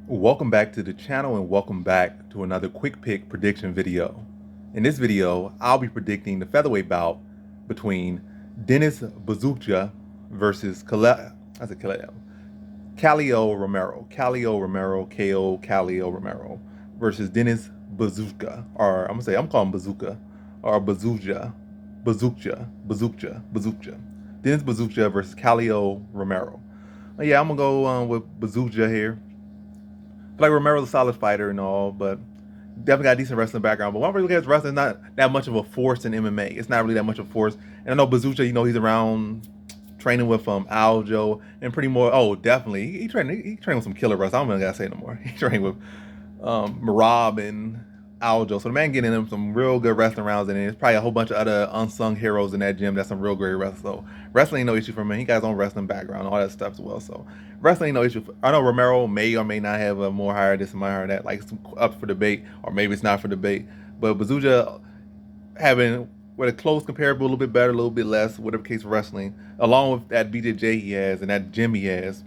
Welcome back to the channel and welcome back to another quick pick prediction video. In this video, I'll be predicting the featherweight bout between Dennis Buzukja versus Kaleio Romero. Kaleio Romero, KO Kaleio Romero versus Dennis Buzukja, or I'm calling him Buzukja, or Buzukja. Dennis Buzukja versus Kaleio Romero. Yeah, I'm gonna go with Buzukja here. Like Romero's a solid fighter and all, but definitely got a decent wrestling background. But when I really look at his wrestling, it's not that much of a force in MMA. It's not really that much of a force. And I know Buzukja, he's around training with Aljo and pretty more. Oh, definitely, he trained with some killer wrestlers. I don't even gotta say no more. He trained with Marab and Aljo. So the man getting him some real good wrestling rounds, and there's probably a whole bunch of other unsung heroes in that gym that's some real great wrestlers. So wrestling ain't no issue for him. He got his own wrestling background, all that stuff as well. So wrestling ain't no issue. I know Romero may or may not have a more higher this and more higher that, like up for debate, or maybe it's not for debate. But Buzukja having with a close comparable, a little bit better, a little bit less, whatever case of wrestling, along with that BJJ he has and that gym he has,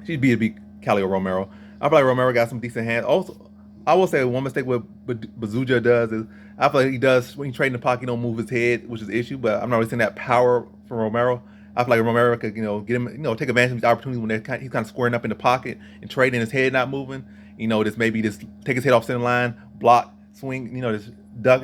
she'd be Kaleio Romero. I feel like Romero got some decent hands. Also, I will say one mistake what Buzukja does is I feel like he does when he trade in the pocket, he don't move his head, which is the issue. But I'm not really seeing that power from Romero. I feel like Romero could, get him, take advantage of these opportunities when he's kind of squaring up in the pocket and trading his head not moving. Just maybe just take his head off center line, block, swing, just duck,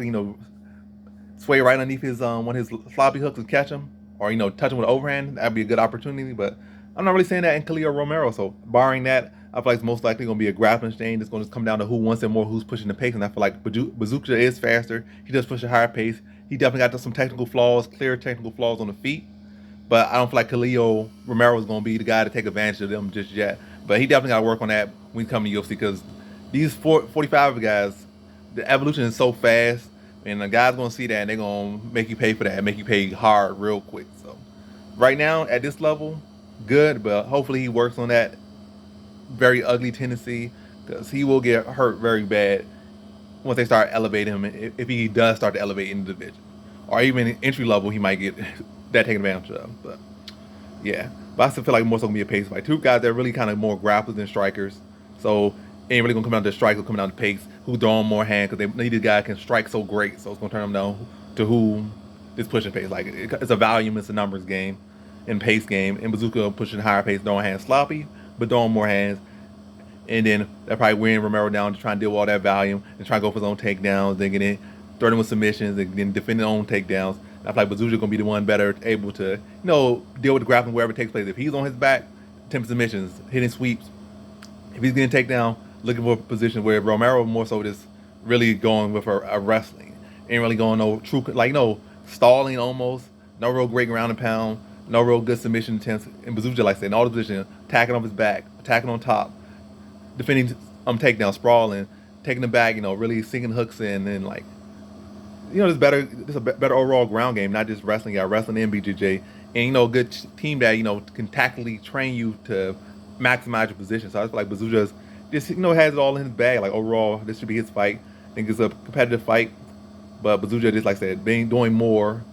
sway right underneath his one of his sloppy hooks and catch him, or touch him with an overhand. That'd be a good opportunity. But I'm not really saying that in Kaleio Romero. So barring that, I feel like it's most likely going to be a grappling exchange. It's going to come down to who wants it more, who's pushing the pace. And I feel like Buzukja is faster. He does push a higher pace. He definitely got some technical flaws, clear technical flaws on the feet. But I don't feel like Kaleio Romero is going to be the guy to take advantage of them just yet. But he definitely got to work on that when he comes to UFC, because these 45 guys, the evolution is so fast. And the guy's going to see that, and they're going to make you pay for that, make you pay hard real quick. So right now, at this level, good. But hopefully he works on that very ugly tendency, because he will get hurt very bad once they start elevating him, if he does start to elevate in the division, or even entry level, he might get that taken advantage of. But yeah, but I still feel like more so gonna be a pace fight. Two guys that are really kind of more grapplers than strikers, so ain't really gonna come down to strike, it'll come down to pace, who throwing more hand, because they need a guy that can strike so great. So it's gonna turn them down to who is pushing pace. Like it's a volume, it's a numbers game and pace game, and Buzukja pushing higher pace, throwing hands sloppy, but throwing more hands. And then they're probably wearing Romero down to try and deal with all that volume and try and go for his own takedowns, then get in, threatening with submissions, and then defend their own takedowns. I feel like Buzukja gonna be the one better able to, deal with the grappling wherever it takes place. If he's on his back, attempting submissions, hitting sweeps. If he's getting takedown, looking for a position where Romero more so just really going with a wrestling, ain't really going no true stalling almost, no real great ground and pound, no real good submission attempts. And Buzukja, like I said, in all the positions, attacking off his back, attacking on top, defending takedown, sprawling, taking them back, really sinking hooks in, and just a better overall ground game, not just wrestling. You got wrestling and BJJ, and a good team that can tactically train you to maximize your position. So I feel like Buzukja just has it all in his bag. Like overall, this should be his fight. I think it's a competitive fight, but Buzukja, just like I said, doing more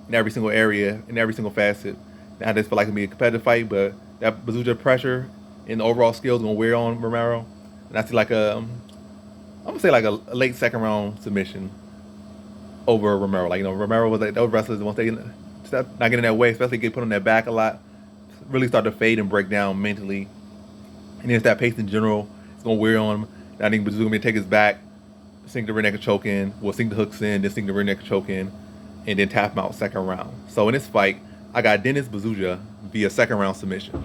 in every single area, in every single facet. I just feel like it'll be a competitive fight, but that Buzukja pressure and the overall skills gonna wear on Romero, and I see I'm gonna say like a late second round submission over Romero. Romero was like those wrestlers, once they start not getting in their way, especially get put on their back a lot, really start to fade and break down mentally, and then it's that pace in general. It's gonna wear on him. I think Buzukja gonna take his back, sink the rear naked choke in, sink the hooks in, then sink the rear naked choke in, and then tap him out second round. So in this fight, I got Dennis Buzukja via second round submission.